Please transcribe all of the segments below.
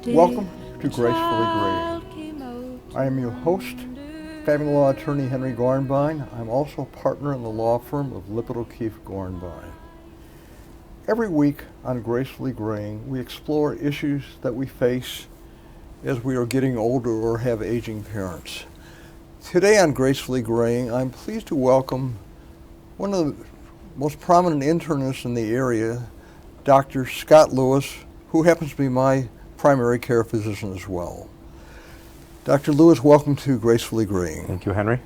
Welcome to Gracefully Greying. I am your host, family law attorney Henry Gornbein. I'm also a partner in the law firm of Lippitt O'Keefe Gornbein. Every week on Gracefully Greying, we explore issues that we face as we are getting older or have aging parents. Today on Gracefully Greying, I'm pleased to welcome one of the most prominent internists in the area, Dr. Scott Lewis, who happens to be my primary care physician as well. Dr. Lewis, welcome to Gracefully Greying. Thank you, Henry.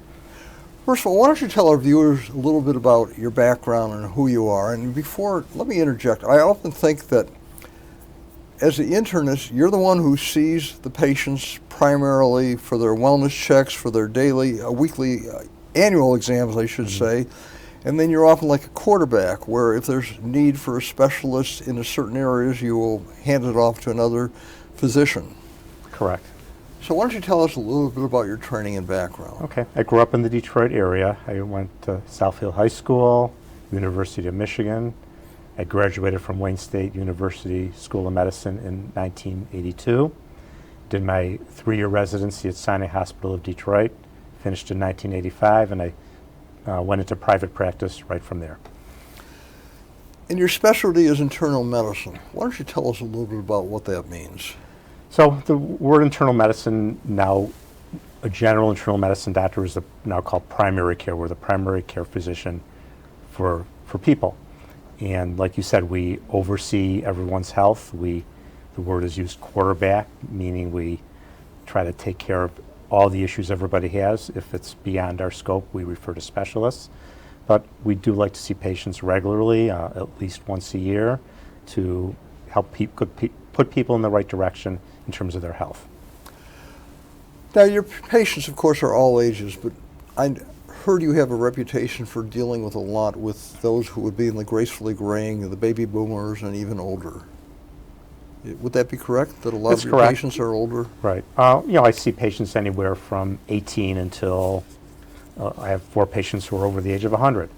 First of all, why don't you tell our viewers a little bit about your background and who you are? And before, let me interject. I often think that as the internist, you're the one who sees the patients primarily for their wellness checks, for their daily, weekly, annual exams, I should say. And then you're often like a quarterback, where if there's need for a specialist in a certain areas, you will hand it off to another physician. Correct. So why don't you tell us a little bit about your training and background? Okay. I grew up in the Detroit area. I went to Southfield High School, University of Michigan. I graduated from Wayne State University School of Medicine in 1982. Did my 3-year residency at Sinai Hospital of Detroit, finished in 1985, and I went into private practice right from there. And your specialty is internal medicine. Why don't you tell us a little bit about what that means? So the word internal medicine, now a general internal medicine doctor, is now called primary care. We're the primary care physician for people. And like you said, we oversee everyone's health. The word is used quarterback, meaning we try to take care of all the issues everybody has. If it's beyond our scope, we refer to specialists. But we do like to see patients regularly, at least once a year, to help put people in the right direction in terms of their health. Now, your patients, of course, are all ages, but I heard you have a reputation for dealing with a lot with those who would be in the gracefully graying, the baby boomers, and even older. Would that be correct, that a lot That's of your correct. patients are older? Right. I see patients anywhere from 18 until I have 4 patients who are over the age of 100.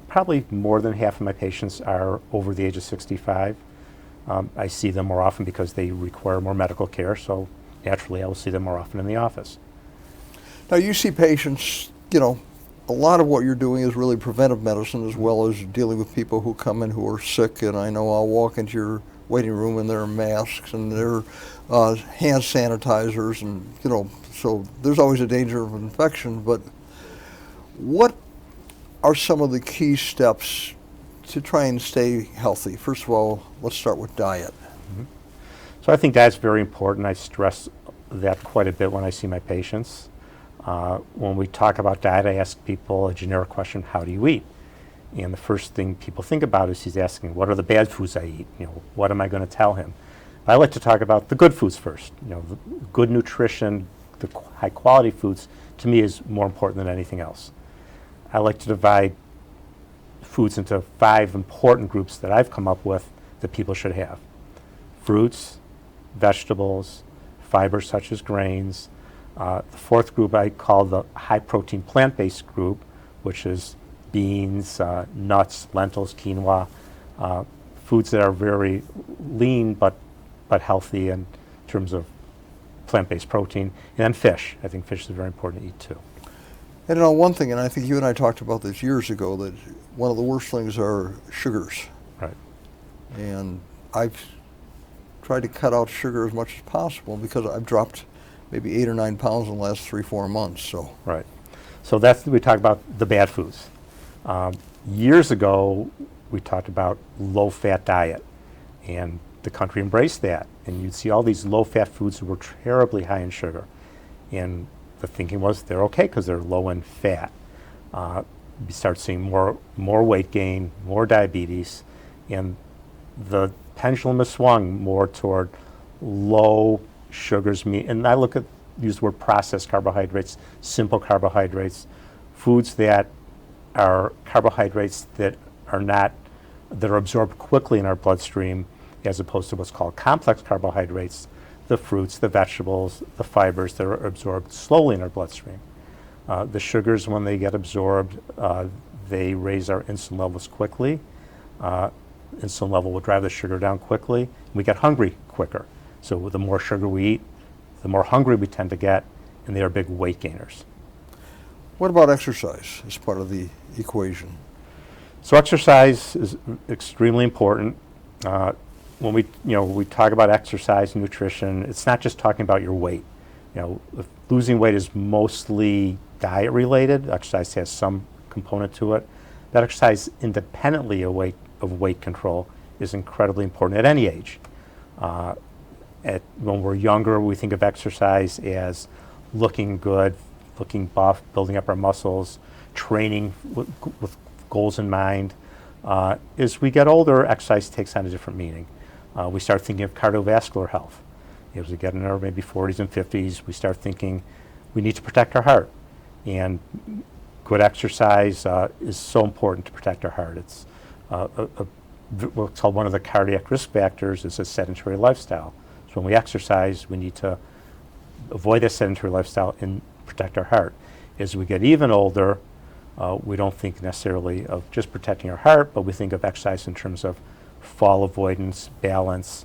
Probably more than half of my patients are over the age of 65. I see them more often because they require more medical care, so naturally I will see them more often in the office. Now, you see patients, a lot of what you're doing is really preventive medicine as well as dealing with people who come in who are sick, and I know I'll walk into your waiting room and there are masks and there are hand sanitizers, and so there's always a danger of infection. But what are some of the key steps to try and stay healthy? First of all, let's start with diet. Mm-hmm. So I think that's very important. I stress that quite a bit when I see my patients. When we talk about diet, I ask people a generic question: how do you eat? And the first thing people think about is he's asking, what are the bad foods I eat? What am I going to tell him? I like to talk about the good foods first. The good nutrition, the high quality foods, to me is more important than anything else. I like to divide foods into 5 important groups that I've come up with that people should have: fruits, vegetables, fibers such as grains. The 4th group I call the high protein plant-based group, which is beans, nuts, lentils, quinoa, foods that are very lean but healthy in terms of plant-based protein. And then fish. I think fish is very important to eat too. And one thing, and I think you and I talked about this years ago, that one of the worst things are sugars. Right. And I've tried to cut out sugar as much as possible because I've dropped maybe 8 or 9 pounds in the last 3-4 months. So right. So we talk about the bad foods. Years ago, we talked about low-fat diet, and the country embraced that. And you'd see all these low-fat foods that were terribly high in sugar. And the thinking was they're okay because they're low in fat. We start seeing more weight gain, more diabetes, and the pendulum has swung more toward low sugars, and I use the word processed carbohydrates, simple carbohydrates, foods that are carbohydrates that are absorbed quickly in our bloodstream, as opposed to what's called complex carbohydrates, the fruits, the vegetables, the fibers that are absorbed slowly in our bloodstream. The sugars, when they get absorbed, they raise our insulin levels quickly. Insulin level will drive the sugar down quickly. We get hungry quicker. So the more sugar we eat, the more hungry we tend to get, and they are big weight gainers. What about exercise as part of the equation? So exercise is extremely important. When we talk about exercise and nutrition, it's not just talking about your weight. If losing weight is mostly diet related. Exercise has some component to it. That exercise independently of weight control is incredibly important at any age. When we're younger, we think of exercise as looking good, looking buff, building up our muscles, training with goals in mind. As we get older, exercise takes on a different meaning. We start thinking of cardiovascular health. As we get in our maybe 40s and 50s, we start thinking we need to protect our heart. And good exercise is so important to protect our heart. It's what's called one of the cardiac risk factors is a sedentary lifestyle. So when we exercise, we need to avoid a sedentary lifestyle and protect our heart. As we get even older, we don't think necessarily of just protecting our heart, but we think of exercise in terms of fall avoidance, balance,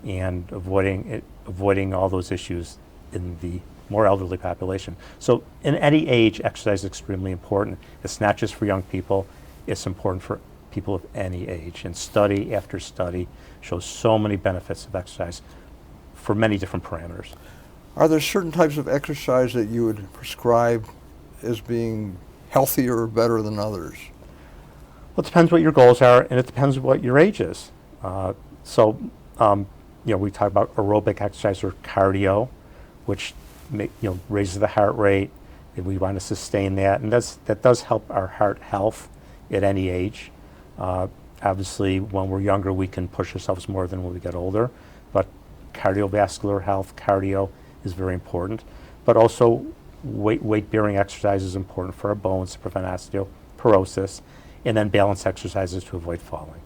and avoiding all those issues in the more elderly population. So in any age, exercise is extremely important. It's not just for young people, it's important for people of any age. And study after study shows so many benefits of exercise for many different parameters. Are there certain types of exercise that you would prescribe as being healthier or better than others? Well, it depends what your goals are, and it depends what your age is. We talk about aerobic exercise or cardio, which raises the heart rate, and we want to sustain that, and that does help our heart health at any age. Obviously, when we're younger, we can push ourselves more than when we get older, but cardiovascular health, cardio, is very important. But also, weight-bearing exercise is important for our bones to prevent osteoporosis, and then balance exercises to avoid falling.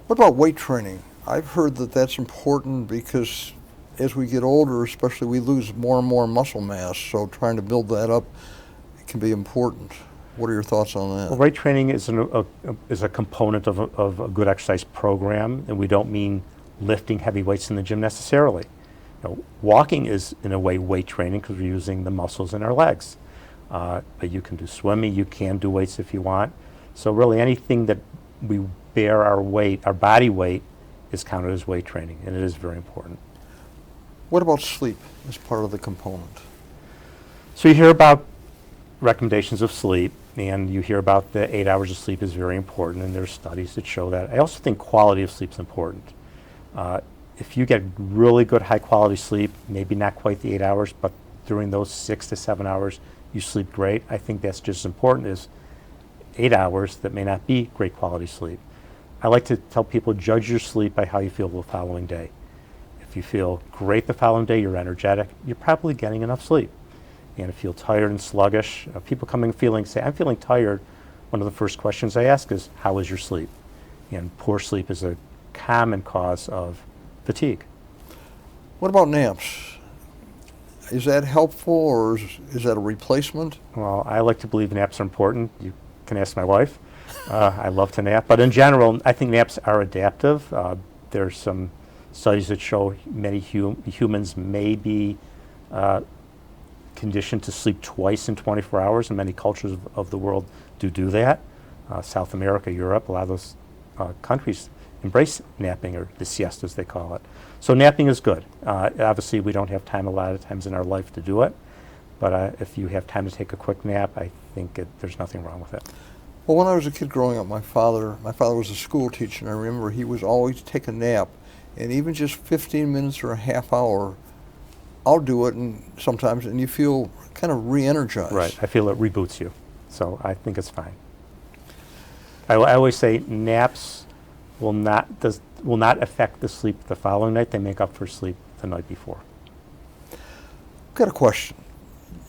What about weight training? I've heard that that's important because as we get older, especially, we lose more and more muscle mass, so trying to build that up can be important. What are your thoughts on that? Well, weight training is a component of a good exercise program, and we don't mean lifting heavy weights in the gym necessarily. Walking is, in a way, weight training because we're using the muscles in our legs. But you can do swimming, you can do weights if you want. So really anything that we bear our body weight, is counted as weight training, and it is very important. What about sleep as part of the component? So you hear about recommendations of sleep, and you hear about the 8 hours of sleep is very important, and there's studies that show that. I also think quality of sleep is important. If you get really good high quality sleep, maybe not quite the 8 hours, but during those 6 to 7 hours you sleep great, I think that's just as important as 8 hours that may not be great quality sleep. I like to tell people, judge your sleep by how you feel the following day. If you feel great the following day, you're energetic, you're probably getting enough sleep. And if you feel tired and sluggish, people coming say, I'm feeling tired, one of the first questions I ask is, how is your sleep? And poor sleep is a common cause of fatigue. What about naps? Is that helpful, or is that a replacement? Well, I like to believe naps are important. You can ask my wife. I love to nap, but in general, I think naps are adaptive. There's some studies that show many humans may be conditioned to sleep twice in 24 hours, and many cultures of the world do that. South America, Europe, a lot of those countries embrace napping, or the siesta as they call it. So napping is good. Obviously, we don't have time a lot of times in our life to do it, but if you have time to take a quick nap, I think there's nothing wrong with it. Well, when I was a kid growing up, my father was a school teacher, and I remember he was always take a nap, and even just 15 minutes or a half hour, I'll do it, and sometimes, and you feel kind of re-energized. Right, I feel it reboots you, so I think it's fine. I always say naps will not affect the sleep the following night. They make up for sleep the night before. I've got a question.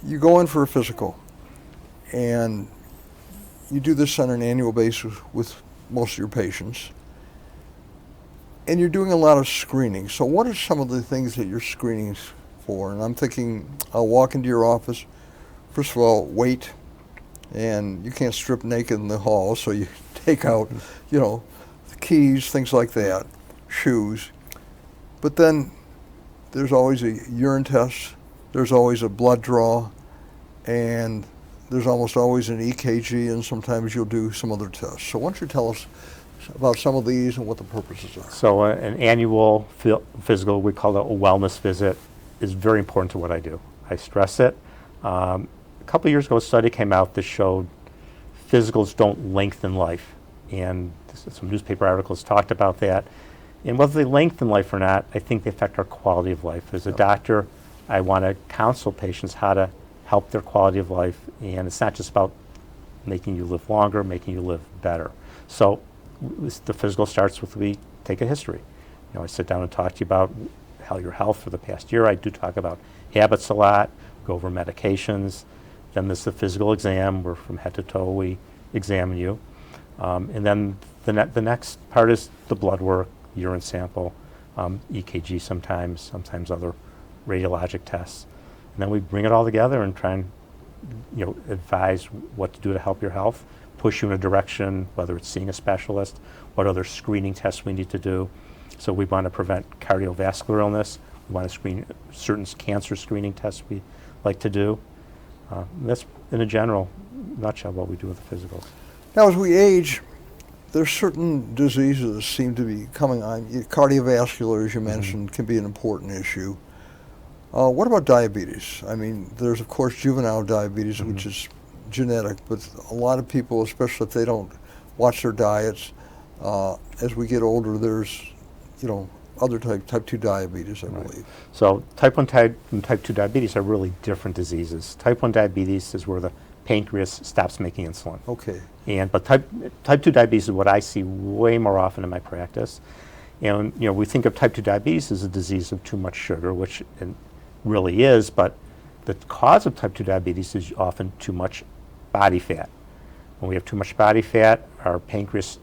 You go in for a physical, and you do this on an annual basis with most of your patients, and you're doing a lot of screening. So what are some of the things that you're screening for? And I'm thinking, I'll walk into your office, first of all, weight, and you can't strip naked in the hall, so you take out, the keys, things like that, shoes. But then there's always a urine test, there's always a blood draw, and there's almost always an EKG, and sometimes you'll do some other tests. So why don't you tell us about some of these and what the purposes are? So an annual physical, we call it a wellness visit, is very important to what I do. I stress it. A couple of years ago, a study came out that showed physicals don't lengthen life. And some newspaper articles talked about that. And whether they lengthen life or not, I think they affect our quality of life. As a doctor, I want to counsel patients how to help their quality of life. And it's not just about making you live longer, making you live better. So the physical starts with, we take a history. You know, I sit down and talk to you about how your health for the past year. I do talk about habits a lot, go over medications. Then there's the physical exam, where from head to toe we examine you. And then the next part is the blood work, urine sample, EKG sometimes other radiologic tests. And then we bring it all together and try and, you know, advise what to do to help your health, push you in a direction, whether it's seeing a specialist, what other screening tests we need to do. So we want to prevent cardiovascular illness. We want to screen certain cancer screening tests we like to do. That's, in a general nutshell, what we do with the physicals. Now, as we age, there's certain diseases that seem to be coming on. Cardiovascular, as you mentioned, can be an important issue. What about diabetes? I mean, there's, of course, juvenile diabetes, which is genetic, but a lot of people, especially if they don't watch their diets, as we get older, there's, you know, other type 2 diabetes, I believe. So type 1 and type 2 diabetes are really different diseases. Type 1 diabetes is where the pancreas stops making insulin. Okay. But type 2 diabetes is what I see way more often in my practice. And, you know, we think of type 2 diabetes as a disease of too much sugar, which it really is, but the cause of type 2 diabetes is often too much body fat. When we have too much body fat, our pancreas's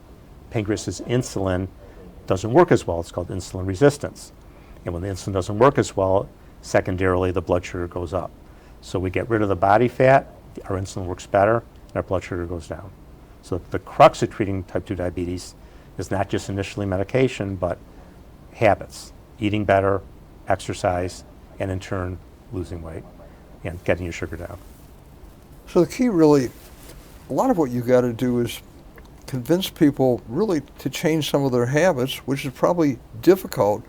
insulin doesn't work as well. It's called insulin resistance. And when the insulin doesn't work as well, secondarily the blood sugar goes up. So we get rid of the body fat, our insulin works better, and our blood sugar goes down. So the crux of treating type 2 diabetes is not just initially medication, but habits, eating better, exercise, and in turn losing weight and getting your sugar down. So the key really, a lot of what you got to do is convince people really to change some of their habits, which is probably difficult.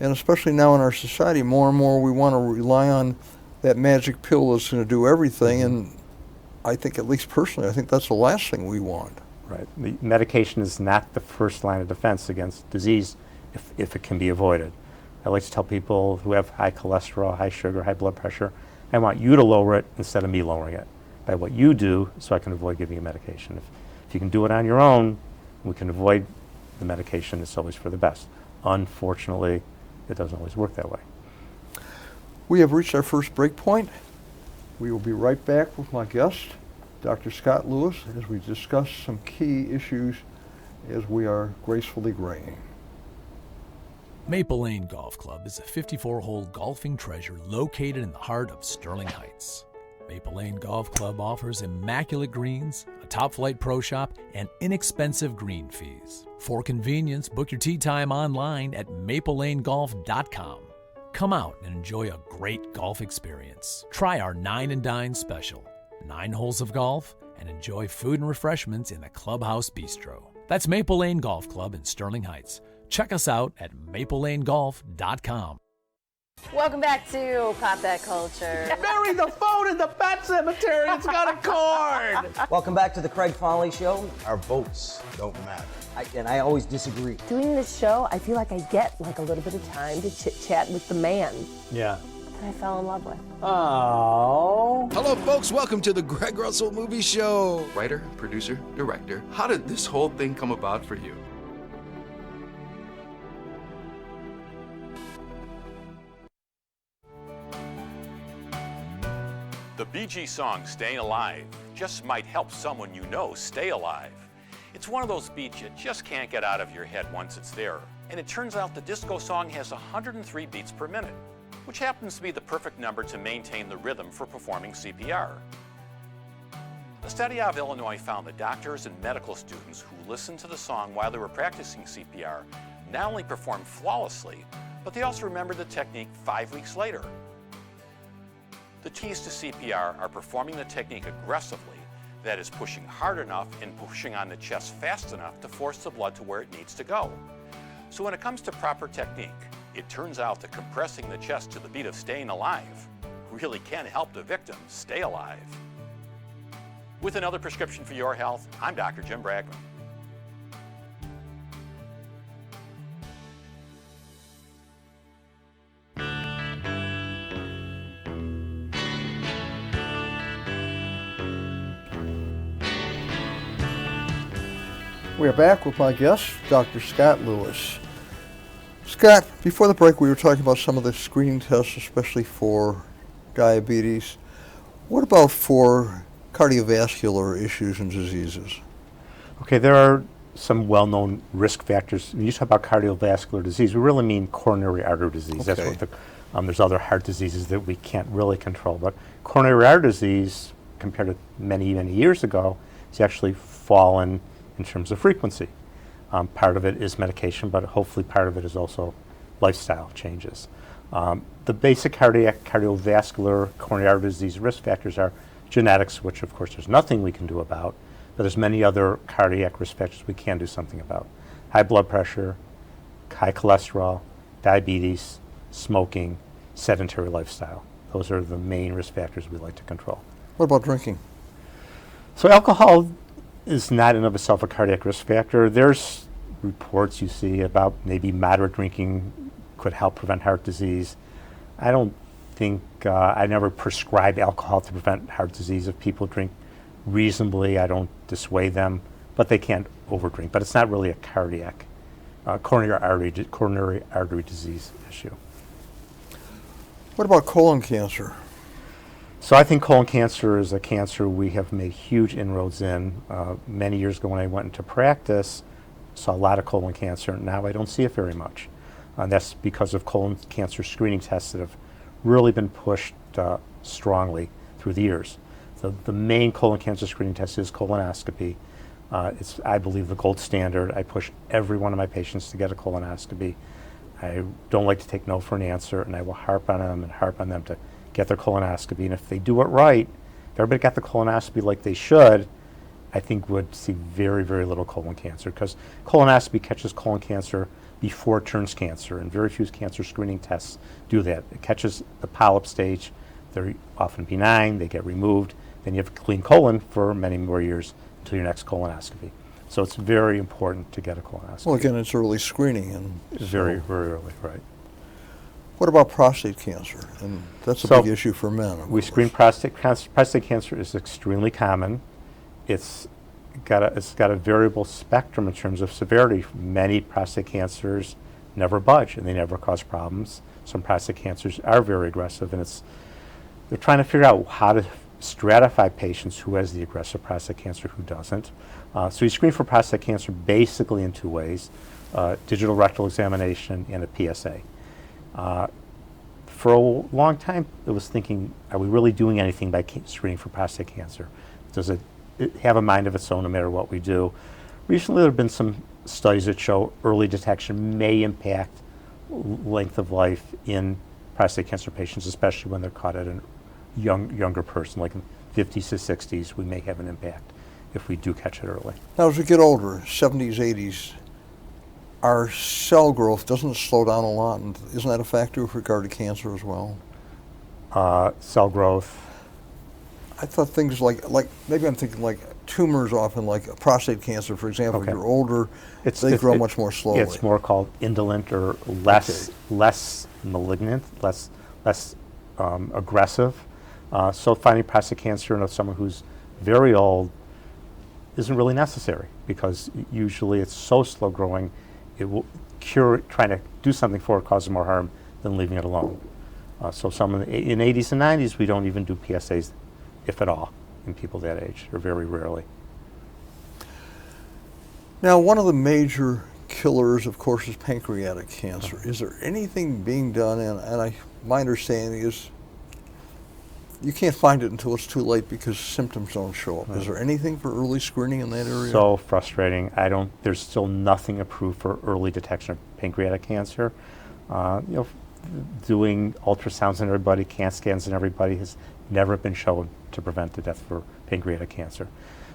And especially now in our society, more and more we want to rely on that magic pill that's going to do everything. And I think, at least personally, I think that's the last thing we want. Right. The medication is not the first line of defense against disease if it can be avoided. I like to tell people who have high cholesterol, high sugar, high blood pressure, I want you to lower it instead of me lowering it by what you do, so I can avoid giving you medication. If you can do it on your own, we can avoid the medication. It's always for the best. Unfortunately, it doesn't always work that way. We have reached our first break point. We will be right back with my guest, Dr. Scott Lewis, as we discuss some key issues as we are gracefully graying. Maple Lane Golf Club is a 54-hole golfing treasure located in the heart of Sterling Heights. Maple Lane Golf Club offers immaculate greens, a top-flight pro shop, and inexpensive green fees. For convenience, book your tee time online at maplelanegolf.com. Come out and enjoy a great golf experience. Try our 9 and Dine special, 9 holes of golf, and enjoy food and refreshments in the Clubhouse Bistro. That's Maple Lane Golf Club in Sterling Heights. Check us out at maplelanegolf.com. Welcome back to Pop That Culture. Bury the phone in the pet cemetery. It's got a cord. Welcome back to the Craig Foley Show. Our votes don't matter. I always disagree. Doing this show, I feel like I get like a little bit of time to chit-chat with the man Yeah. that I fell in love with. Oh. Hello, folks. Welcome to the Greg Russell Movie Show. Writer, producer, director. How did this whole thing come about for you? The Bee Gees song, Staying Alive, just might help someone you know stay alive. It's one of those beats you just can't get out of your head once it's there. And it turns out the disco song has 103 beats per minute, which happens to be the perfect number to maintain the rhythm for performing CPR. A study out of Illinois found that doctors and medical students who listened to the song while they were practicing CPR not only performed flawlessly, but they also remember the technique 5 weeks later. The T's to CPR are performing the technique aggressively, that is pushing hard enough and pushing on the chest fast enough to force the blood to where it needs to go. So when it comes to proper technique, it turns out that compressing the chest to the beat of staying alive really can help the victim stay alive. With another prescription for your health, I'm Dr. Jim Bragman. We are back with my guest, Dr. Scott Lewis. Scott, before the break we were talking about some of the screening tests, especially for diabetes. What about for cardiovascular issues and diseases? Okay, there are some well-known risk factors. When you talk about cardiovascular disease, we really mean coronary artery disease. Okay. That's what there's other heart diseases that we can't really control, but coronary artery disease, compared to many, many years ago, has actually fallen in terms of frequency. Part of it is medication, but hopefully part of it is also lifestyle changes. The basic cardiovascular coronary artery disease risk factors are genetics, which of course there's nothing we can do about, but there's many other cardiac risk factors we can do something about. High blood pressure, high cholesterol, diabetes, smoking, sedentary lifestyle. Those are the main risk factors we like to control. What about drinking? So alcohol is not in of itself a cardiac risk factor. There's reports you see about maybe moderate drinking could help prevent heart disease. I don't think, I never prescribe alcohol to prevent heart disease. If people drink reasonably, I don't dissuade them, but they can't overdrink. But it's not really a cardiac, coronary artery disease issue. What about colon cancer? So I think colon cancer is a cancer we have made huge inroads in. Many years ago when I went into practice, saw a lot of colon cancer. Now I don't see it very much. That's because of colon cancer screening tests that have really been pushed strongly through the years. So the main colon cancer screening test is colonoscopy. It's, I believe, the gold standard. I push every one of my patients to get a colonoscopy. I don't like to take no for an answer, and I will harp on them to get their colonoscopy. And if they do it right, if everybody got the colonoscopy like they should, I think would see very, very little colon cancer, because colonoscopy catches colon cancer before it turns cancer, and very few cancer screening tests do that. It catches the polyp stage. They're often benign, they get removed, then you have a clean colon for many more years until your next colonoscopy. So it's very important to get a colonoscopy. Well, again, it's early screening. And very, very early, right. What about prostate cancer? And that's a big issue for men. We screen prostate cancer. Prostate cancer is extremely common. It's got a variable spectrum in terms of severity. Many prostate cancers never budge and they never cause problems. Some prostate cancers are very aggressive, and they're trying to figure out how to stratify patients who has the aggressive prostate cancer, who doesn't. So you screen for prostate cancer basically in two ways: digital rectal examination and a PSA. For a long time, I was thinking, are we really doing anything by screening for prostate cancer? Does it have a mind of its own no matter what we do? Recently, there have been some studies that show early detection may impact length of life in prostate cancer patients, especially when they're caught at a younger person, like in 50s to 60s. We may have an impact if we do catch it early. Now, as we get older, 70s, 80s, our cell growth doesn't slow down a lot, and isn't that a factor with regard to cancer as well? Cell growth. I thought things like maybe I'm thinking like tumors often, like prostate cancer, for example. Okay. If you're older, they grow much more slowly. It's more called indolent or less malignant, less aggressive. So finding prostate cancer in someone who's very old isn't really necessary, because usually it's so slow growing, it will cure. Trying to do something for it causes more harm than leaving it alone. So some in 80s and 90s, we don't even do PSAs, if at all, in people that age, or very rarely. Now, one of the major killers, of course, is pancreatic cancer. Is there anything being done? And my understanding is you can't find it until it's too late because symptoms don't show up. Is there anything for early screening in that area? So frustrating. There's still nothing approved for early detection of pancreatic cancer. Doing ultrasounds in everybody, CAT scans in everybody has never been shown to prevent the death for pancreatic cancer.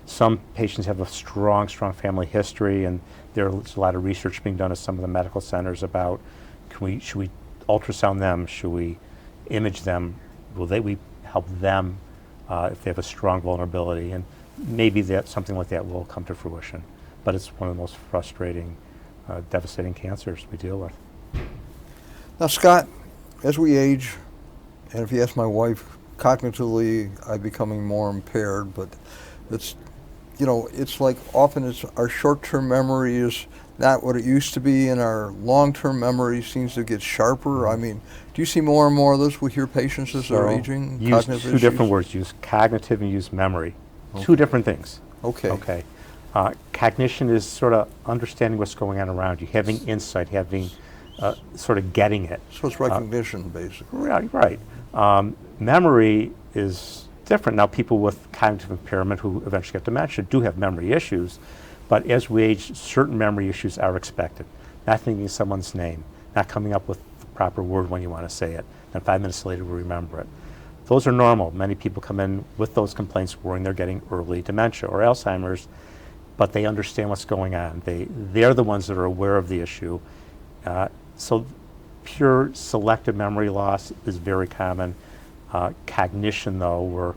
Some patients have a strong family history, and there's a lot of research being done at some of the medical centers about should we ultrasound them, should we image them, we help them if they have a strong vulnerability, and maybe something like that will come to fruition. But it's one of the most frustrating, devastating cancers we deal with. Now, Scott, as we age, and if you ask my wife, cognitively, I'm becoming more impaired, but it's like often our short-term memory is not what it used to be, and our long-term memory seems to get sharper. I mean, do you see more and more of this with your patients as they're aging? Use two different words. Use cognitive and use memory. Okay. Two different things. Okay. Okay. Cognition is sort of understanding what's going on around you, having insight, having sort of getting it. So it's recognition, basically. Right. Memory is different. Now, people with cognitive impairment who eventually get dementia do have memory issues, but as we age, certain memory issues are expected. Not thinking of someone's name, not coming up with the proper word when you want to say it, and 5 minutes later we remember it. Those are normal. Many people come in with those complaints worrying they're getting early dementia or Alzheimer's, but they understand what's going on. They're the ones that are aware of the issue. So pure selective memory loss is very common. Cognition, though, where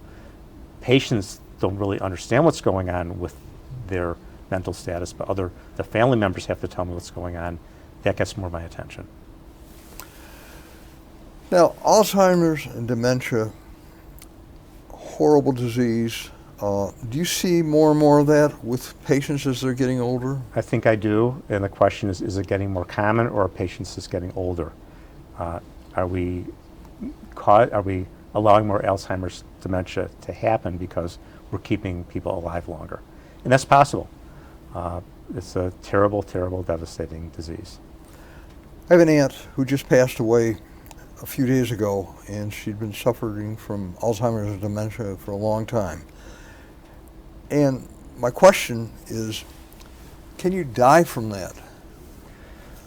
patients don't really understand what's going on with their mental status, but the family members have to tell me what's going on, that gets more of my attention. Now, Alzheimer's and dementia, horrible disease. Do you see more and more of that with patients as they're getting older? I think I do, and the question is it getting more common, or are patients just getting older? Are we allowing more Alzheimer's dementia to happen because we're keeping people alive longer? And that's possible. It's a terrible, devastating disease. I have an aunt who just passed away a few days ago, and she'd been suffering from Alzheimer's and dementia for a long time. And my question is, can you die from that?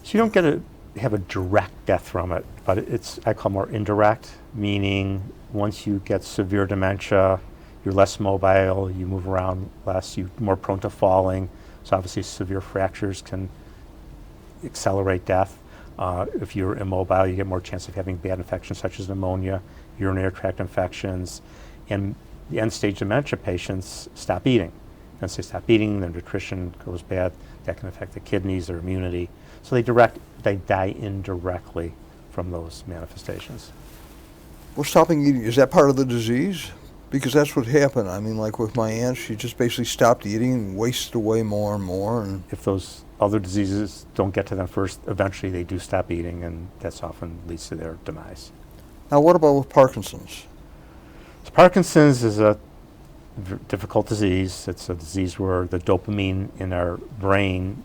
So you don't get to have a direct death from it, but I call more indirect, meaning once you get severe dementia, you're less mobile, you move around less, you're more prone to falling. So obviously severe fractures can accelerate death. If you're immobile, you get more chance of having bad infections such as pneumonia, urinary tract infections, and the end-stage dementia patients stop eating. Once they stop eating, their nutrition goes bad. That can affect the kidneys, their immunity. So they die indirectly from those manifestations. Well, stopping eating, is that part of the disease? Because that's what happened. I mean, like with my aunt, she just basically stopped eating and wasted away more and more. And if those other diseases don't get to them first, eventually they do stop eating, and that's often leads to their demise. Now, what about with Parkinson's? So Parkinson's is a difficult disease. It's a disease where the dopamine in our brain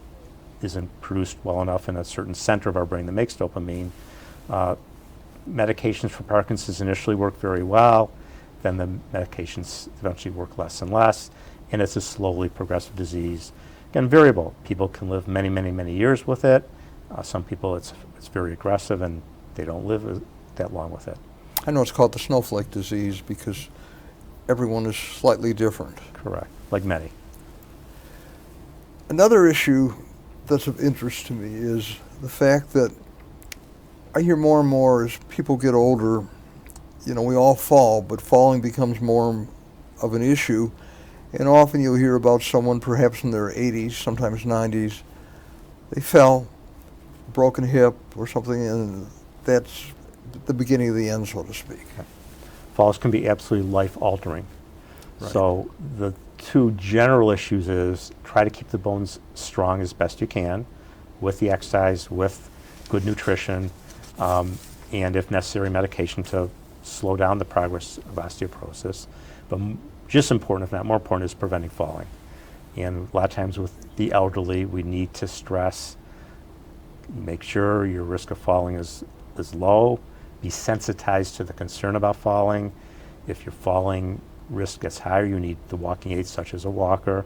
isn't produced well enough in a certain center of our brain that makes dopamine. Medications for Parkinson's initially work very well, then the medications eventually work less and less, and it's a slowly progressive disease. Again, variable. People can live many years with it. Some people it's very aggressive and they don't live that long with it. I know it's called the snowflake disease because everyone is slightly different. Correct, like many. Another issue that's of interest to me is the fact that I hear more and more as people get older, we all fall, but falling becomes more of an issue. And often you'll hear about someone perhaps in their 80s, sometimes 90s, they fell, broken hip or something, and that's the beginning of the end, so to speak. Falls can be absolutely life-altering. Right. So the two general issues is try to keep the bones strong as best you can with the exercise, with good nutrition, and if necessary medication to slow down the progress of osteoporosis. But just important, if not more important, is preventing falling. And a lot of times with the elderly, we need to stress, make sure your risk of falling is low, be sensitized to the concern about falling. If your falling risk gets higher, you need the walking aids such as a walker.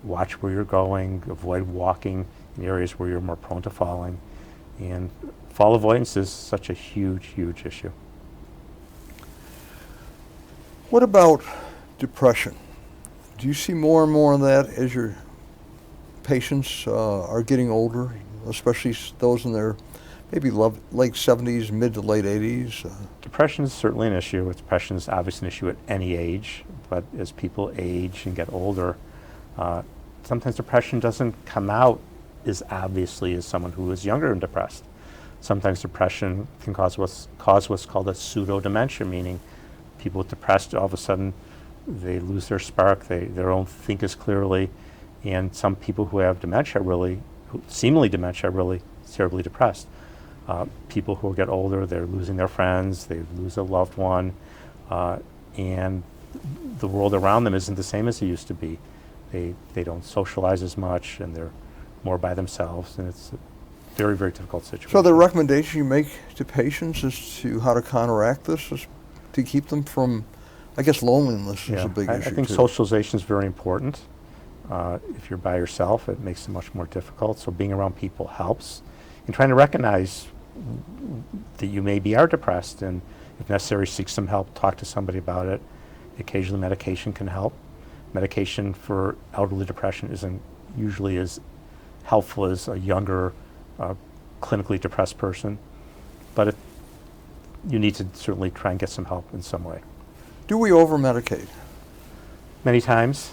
Watch where you're going, avoid walking in areas where you're more prone to falling. And fall avoidance is such a huge, huge issue. What about depression? Do you see more and more of that as your patients are getting older, especially those in their maybe late 70s, mid to late 80s? Depression is certainly an issue. Depression is obviously an issue at any age, but as people age and get older, sometimes depression doesn't come out as obviously as someone who is younger and depressed. Sometimes depression can cause what's called a pseudo-dementia, meaning people with depression, all of a sudden, they lose their spark, they don't think as clearly, and some people who have dementia seemingly dementia, are really terribly depressed. People who get older, they're losing their friends, they lose a loved one, and the world around them isn't the same as it used to be. They don't socialize as much, and they're more by themselves, and it's a very, very difficult situation. So the recommendation you make to patients is to how to counteract this, is to keep them from, I guess loneliness is a big issue I think too. socialization is very important. If you're by yourself, it makes it much more difficult, so being around people helps. And trying to recognize that you maybe are depressed, and if necessary, seek some help, talk to somebody about it. Occasionally medication can help. Medication for elderly depression isn't usually as helpful as a younger, clinically depressed person, but you need to certainly try and get some help in some way. Do we over-medicate? Many times.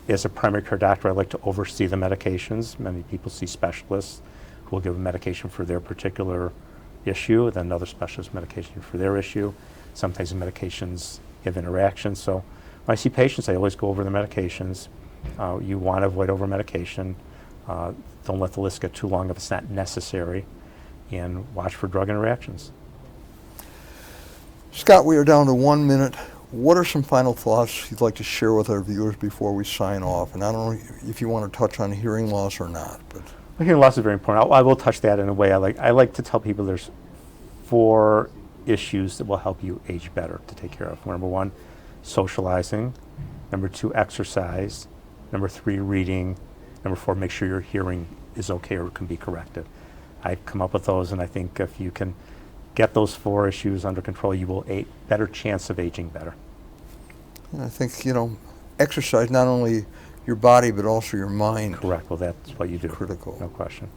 As a primary care doctor, I like to oversee the medications. Many people see specialists who will give a medication for their particular issue, then another specialist medication for their issue. Sometimes the medications have interactions. So when I see patients, I always go over the medications. You want to avoid over-medication. Don't let the list get too long if it's not necessary, and watch for drug interactions. Scott, we are down to 1 minute. What are some final thoughts you'd like to share with our viewers before we sign off? And I don't know if you want to touch on hearing loss or not. But Hearing loss is very important. I will touch that in a way. I like to tell people there's 4 issues that will help you age better to take care of. Number 1, socializing. Number 2, exercise. Number 3, reading. Number 4, make sure your hearing is okay or can be corrected. I've come up with those, and I think if you can get those 4 issues under control, you will a better chance of aging better. I think, exercise, not only your body, but also your mind. Correct. Well, that's what you do. Critical. No question.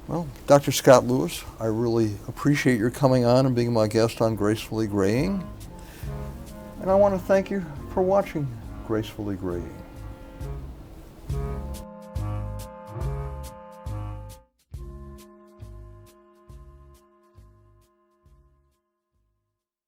Well, Dr. Scott Lewis, I really appreciate your coming on and being my guest on Gracefully Greying. And I want to thank you for watching Gracefully Greying.